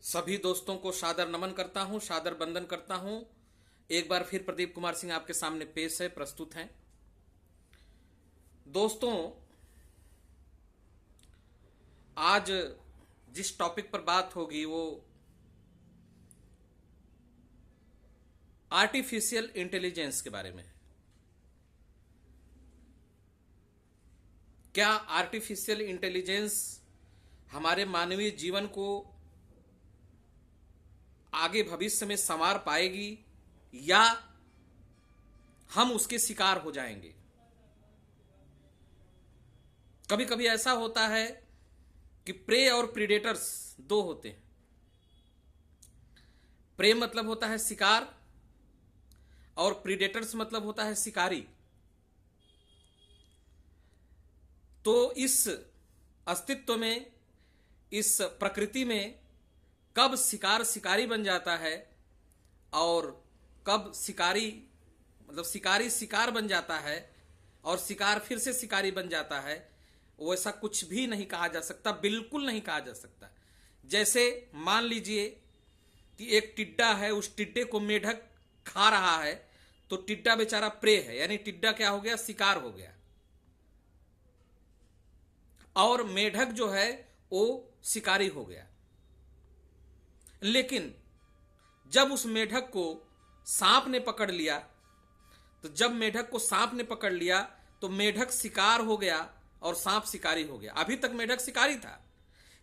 सभी दोस्तों को सादर नमन करता हूं, सादर वंदन करता हूं। एक बार फिर प्रदीप कुमार सिंह आपके सामने पेश है, प्रस्तुत हैं। दोस्तों, आज जिस टॉपिक पर बात होगी वो आर्टिफिशियल इंटेलिजेंस के बारे में है। क्या आर्टिफिशियल इंटेलिजेंस हमारे मानवीय जीवन को आगे भविष्य में संवार पाएगी या हम उसके शिकार हो जाएंगे? कभी कभी ऐसा होता है कि प्रे और प्रीडेटर्स दो होते हैं। प्रे मतलब होता है शिकार और प्रीडेटर्स मतलब होता है शिकारी। तो इस अस्तित्व में, इस प्रकृति में कब शिकार शिकारी बन जाता है और कब शिकारी मतलब शिकारी शिकार बन जाता है और शिकार फिर से शिकारी बन जाता है, वैसा कुछ भी नहीं कहा जा सकता, बिल्कुल नहीं कहा जा सकता। जैसे मान लीजिए कि एक टिड्डा है, उस टिड्डे को मेढक खा रहा है, तो टिड्डा बेचारा प्रे है, यानी टिड्डा क्या हो गया? शिकार हो गया। और मेढक जो है वो शिकारी हो गया। लेकिन जब उस मेढक को सांप ने पकड़ लिया, तो जब मेढक को सांप ने पकड़ लिया तो मेढक शिकार हो गया और सांप शिकारी हो गया। अभी तक मेढक शिकारी था,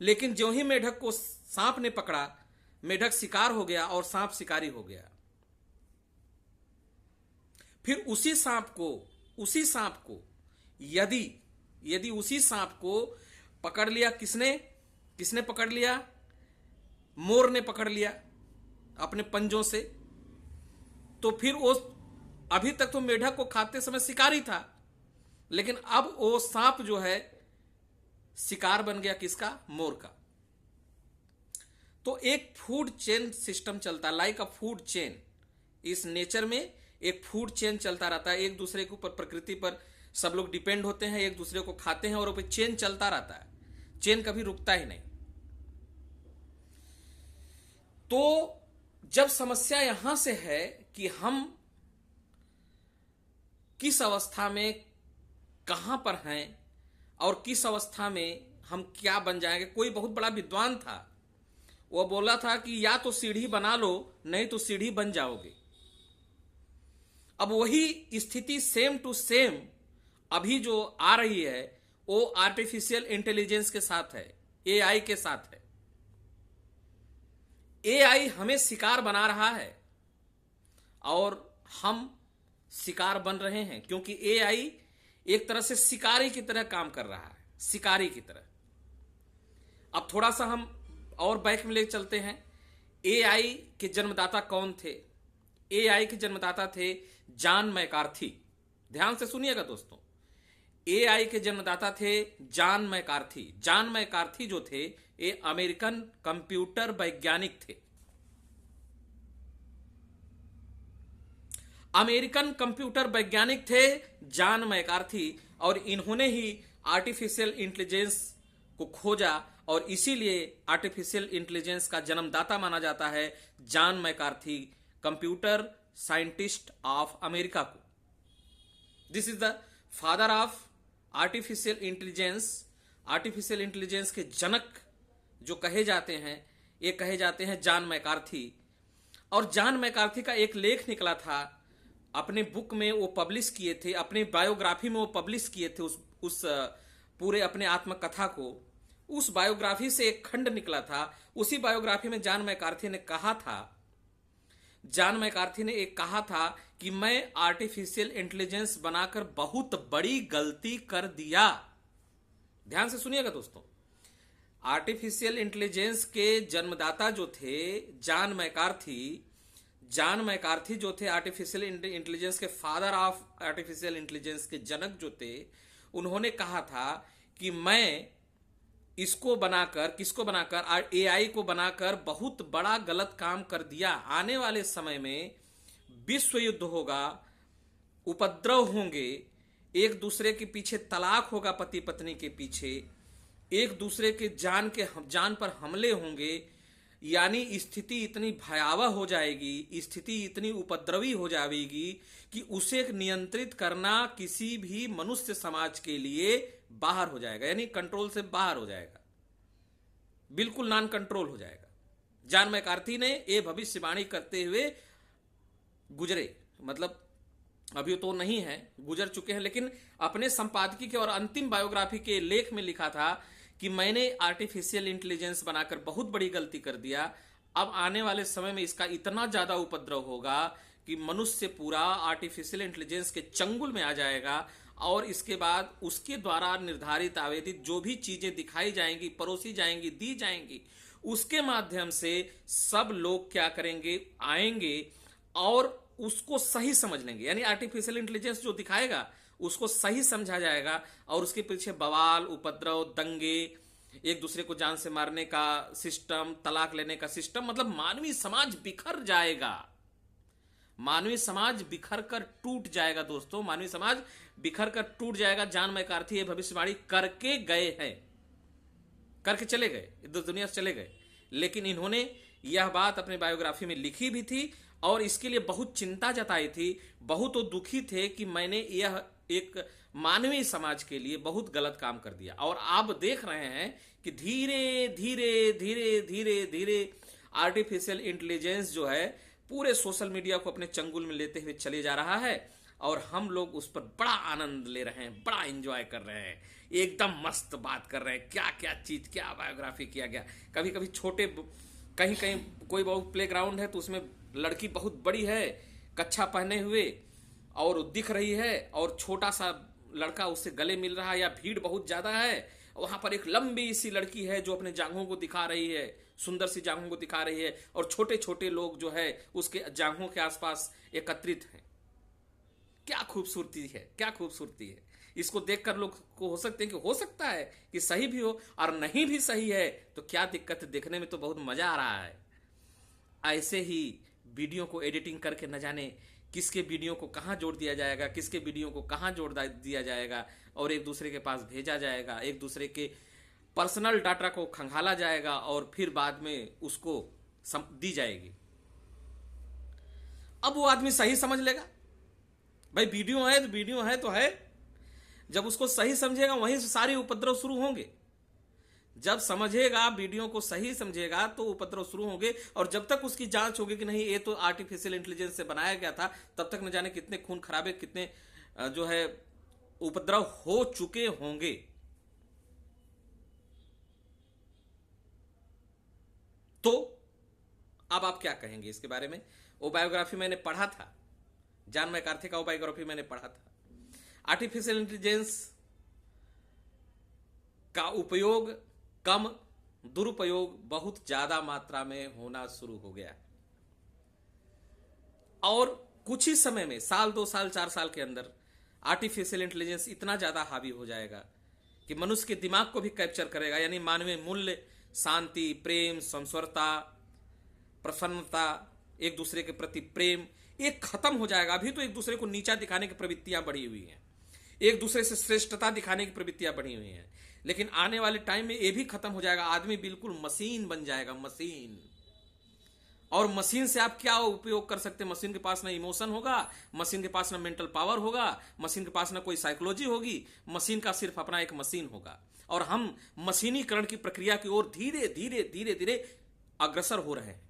लेकिन जो ही मेढक को सांप ने पकड़ा, मेढक शिकार हो गया और सांप शिकारी हो गया। फिर उसी सांप को यदि उसी सांप को पकड़ लिया, किसने पकड़ लिया? मोर ने पकड़ लिया अपने पंजों से, तो फिर वो अभी तक तो मेढक को खाते समय शिकारी था, लेकिन अब वो सांप जो है शिकार बन गया, किसका? मोर का। तो एक फूड चेन सिस्टम चलता है, लाइक अ फूड चेन। इस नेचर में एक फूड चेन चलता रहता है, एक दूसरे के ऊपर, प्रकृति पर सब लोग डिपेंड होते हैं, एक दूसरे को खाते हैं और वो चेन चलता रहता है, चेन कभी रुकता ही नहीं। तो जब समस्या यहां से है कि हम किस अवस्था में, कहां पर हैं और किस अवस्था में हम क्या बन जाएंगे। कोई बहुत बड़ा विद्वान था, वो बोला था कि या तो सीढ़ी बना लो, नहीं तो सीढ़ी बन जाओगे। अब वही स्थिति सेम टू सेम अभी जो आ रही है वो आर्टिफिशियल इंटेलिजेंस के साथ है, एआई के साथ है। एआई हमें शिकार बना रहा है और हम शिकार बन रहे हैं, क्योंकि एआई एक तरह से शिकारी की तरह काम कर रहा है, शिकारी की तरह। अब थोड़ा सा हम और बैक में ले चलते हैं। एआई के जन्मदाता कौन थे? एआई के जन्मदाता थे जॉन मैकार्थी। ध्यान से सुनिएगा दोस्तों, एआई के जन्मदाता थे जॉन मैकार्थी। जॉन मैकार्थी जो थे ये अमेरिकन कंप्यूटर वैज्ञानिक थे। अमेरिकन कंप्यूटर वैज्ञानिक थे जॉन मैकार्थी, और इन्होंने ही आर्टिफिशियल इंटेलिजेंस को खोजा और इसीलिए आर्टिफिशियल इंटेलिजेंस का जन्मदाता माना जाता है John McCarthy, computer scientist of America को। This is the father of artificial intelligence. Artificial intelligence के जनक जो कहे जाते हैं, ये कहे जाते हैं जॉन मैकार्थी। और जॉन मैकार्थी का एक लेख निकला था, अपने बुक में वो पब्लिश किए थे, अपने बायोग्राफी में वो पब्लिश किए थे उस पूरे अपने आत्मकथा को। उस बायोग्राफी से एक खंड निकला था। उसी बायोग्राफी में जॉन मैकार्थी ने कहा था कि मैं आर्टिफिशियल इंटेलिजेंस बनाकर बहुत बड़ी गलती कर दिया। ध्यान से सुनिएगा दोस्तों, आर्टिफिशियल इंटेलिजेंस के जन्मदाता जो थे जॉन मैकार्थी जो थे, आर्टिफिशियल इंटेलिजेंस के फादर ऑफ आर्टिफिशियल इंटेलिजेंस के जनक जो थे, उन्होंने कहा था कि मैं किसको बनाकर एआई को बनाकर बहुत बड़ा गलत काम कर दिया। आने वाले समय में विश्व युद्ध होगा, उपद्रव होंगे, एक दूसरे के पीछे तलाक होगा, पति पत्नी के पीछे, एक दूसरे के जान पर हमले होंगे, यानी स्थिति इतनी भयावह हो जाएगी, स्थिति इतनी उपद्रवी हो जाएगी कि उसे नियंत्रित करना किसी भी मनुष्य समाज के लिए बाहर हो जाएगा, यानी कंट्रोल से बाहर हो जाएगा, बिल्कुल नॉन कंट्रोल हो जाएगा। जॉन मैकार्थी ने यह भविष्यवाणी करते हुए गुजरे, मतलब अभी तो नहीं है, गुजर चुके हैं, लेकिन अपने संपादकीय और अंतिम बायोग्राफी के लेख में लिखा था कि मैंने आर्टिफिशियल इंटेलिजेंस बनाकर बहुत बड़ी गलती कर दिया। अब आने वाले समय में इसका इतना ज्यादा उपद्रव होगा कि मनुष्य पूरा आर्टिफिशियल इंटेलिजेंस के चंगुल में आ जाएगा, और इसके बाद उसके द्वारा निर्धारित आवेदित जो भी चीजें दिखाई जाएंगी, परोसी जाएंगी, दी जाएंगी, उसके माध्यम से सब लोग क्या करेंगे, आएंगे और उसको सही समझ लेंगे। यानी आर्टिफिशियल इंटेलिजेंस जो दिखाएगा उसको सही समझा जाएगा, और उसके पीछे बवाल, उपद्रव, दंगे, एक दूसरे को जान से मारने का सिस्टम, तलाक लेने का सिस्टम, मतलब मानवीय समाज बिखर जाएगा। मानवीय समाज बिखर कर टूट जाएगा दोस्तों, मानवीय समाज बिखर कर टूट जाएगा। जॉन मैकार्थी ये भविष्यवाणी करके गए हैं, करके चले गए, इस दुनिया से चले गए, लेकिन इन्होंने यह बात अपने बायोग्राफी में लिखी भी थी और इसके लिए बहुत चिंता जताई थी, बहुत दुखी थे कि मैंने यह एक मानवीय समाज के लिए बहुत गलत काम कर दिया। और आप देख रहे हैं कि धीरे धीरे धीरे धीरे धीरे आर्टिफिशियल इंटेलिजेंस जो है पूरे सोशल मीडिया को अपने चंगुल में लेते हुए चले जा रहा है, और हम लोग उस पर बड़ा आनंद ले रहे हैं, बड़ा एंजॉय कर रहे हैं, एकदम मस्त बात कर रहे हैं, क्या क्या चीज, क्या बायोग्राफी किया गया। कभी कभी छोटे, कहीं कहीं कोई बहुत प्ले ग्राउंड है तो उसमें लड़की बहुत बड़ी है, कच्छा पहने हुए और दिख रही है, और छोटा सा लड़का उससे गले मिल रहा है, या भीड़ बहुत ज्यादा है, वहां पर एक लंबी सी लड़की है जो अपने जांघों को दिखा रही है, सुंदर सी जांघों को दिखा रही है, और छोटे छोटे लोग जो है उसके जांघों के आसपास एकत्रित हैं। क्या खूबसूरती है, क्या खूबसूरती है। इसको देखकर लोग को हो सकते हैं कि हो सकता है कि सही भी हो, और नहीं भी सही है तो क्या दिक्कत है, देखने में तो बहुत मजा आ रहा है। ऐसे ही वीडियो को एडिटिंग करके न जाने किसके वीडियो को कहां जोड़ दिया जाएगा, किसके वीडियो को कहां जोड़ दिया जाएगा, और एक दूसरे के पास भेजा जाएगा, एक दूसरे के पर्सनल डाटा को खंगाला जाएगा, और फिर बाद में उसको दी जाएगी। अब वो आदमी सही समझ लेगा, भाई वीडियो है तो वीडियो है तो है। जब उसको सही समझेगा वहीं से सारे उपद्रव शुरू होंगे। जब समझेगा, वीडियो को सही समझेगा तो उपद्रव शुरू होंगे, और जब तक उसकी जांच होगी कि नहीं ये तो आर्टिफिशियल इंटेलिजेंस से बनाया गया था, तब तक न जाने कितने खून खराबे, कितने जो है उपद्रव हो चुके होंगे। तो अब आप क्या कहेंगे इसके बारे में? वो बायोग्राफी मैंने पढ़ा था, जॉन मैकार्थी का वो बायोग्राफी मैंने पढ़ा था। आर्टिफिशियल इंटेलिजेंस का उपयोग कम, दुरुपयोग बहुत ज्यादा मात्रा में होना शुरू हो गया, और कुछ ही समय में, साल, 2 साल, 4 साल के अंदर आर्टिफिशियल इंटेलिजेंस इतना ज्यादा हावी हो जाएगा कि मनुष्य के दिमाग को भी कैप्चर करेगा। यानी मानवीय मूल्य, शांति, प्रेम, संस्वरता, प्रसन्नता, एक दूसरे के प्रति प्रेम, एक खत्म हो जाएगा। अभी तो एक दूसरे को नीचा दिखाने की प्रवृत्तियां बढ़ी हुई हैं, एक दूसरे से श्रेष्ठता दिखाने की प्रवृत्तियां बढ़ी हुई हैं, लेकिन आने वाले टाइम में ये भी खत्म हो जाएगा। आदमी बिल्कुल मशीन बन जाएगा, मशीन। और मशीन से आप क्या उपयोग कर सकते हैं? मशीन के पास ना इमोशन होगा, मशीन के पास ना मेंटल पावर होगा, मशीन के पास ना कोई साइकोलॉजी होगी, मशीन का सिर्फ अपना एक मशीन होगा। और हम मशीनीकरण की प्रक्रिया की ओर धीरे धीरे धीरे धीरे अग्रसर हो रहे हैं,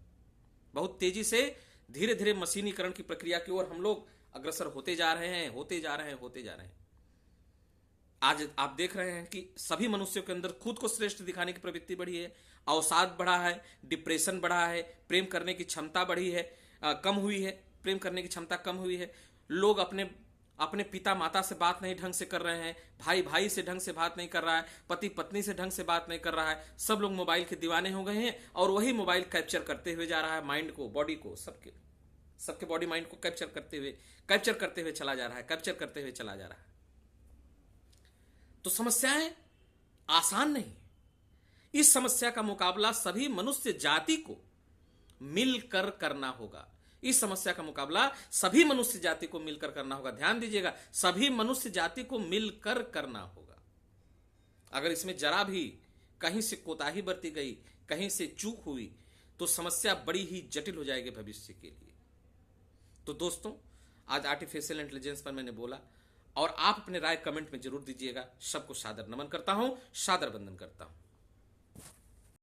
बहुत तेजी से धीरे धीरे मशीनीकरण की प्रक्रिया की ओर हम लोग अग्रसर होते जा रहे हैं, होते जा रहे हैं, होते जा रहे हैं। आज आप देख रहे हैं कि सभी मनुष्यों के अंदर खुद को श्रेष्ठ दिखाने की प्रवृत्ति बढ़ी है, अवसाद बढ़ा है, डिप्रेशन बढ़ा है, प्रेम करने की क्षमता बढ़ी है, कम हुई है, प्रेम करने की क्षमता कम हुई है। लोग अपने पिता माता से बात नहीं ढंग से कर रहे हैं, भाई भाई से ढंग से बात नहीं कर रहा है, पति पत्नी से ढंग से बात नहीं कर रहा है। सब लोग मोबाइल के दीवाने हो गए हैं, और वही मोबाइल कैप्चर करते हुए जा रहा है माइंड को, बॉडी को, सबके बॉडी माइंड को कैप्चर करते हुए चला जा रहा है, कैप्चर करते हुए चला जा रहा है। तो समस्याएं आसान नहीं। इस समस्या का मुकाबला सभी मनुष्य जाति को मिलकर करना होगा। इस समस्या का मुकाबला सभी मनुष्य जाति को मिलकर करना होगा। ध्यान दीजिएगा, सभी मनुष्य जाति को मिलकर करना होगा। अगर इसमें जरा भी कहीं से कोताही बरती गई, कहीं से चूक हुई, तो समस्या बड़ी ही जटिल हो जाएगी भविष्य के लिए। तो दोस्तों, आज आर्टिफिशियल इंटेलिजेंस पर मैंने बोला, और आप अपने राय कमेंट में जरूर दीजिएगा। सबको सादर नमन करता हूं, सादर वंदन करता हूं।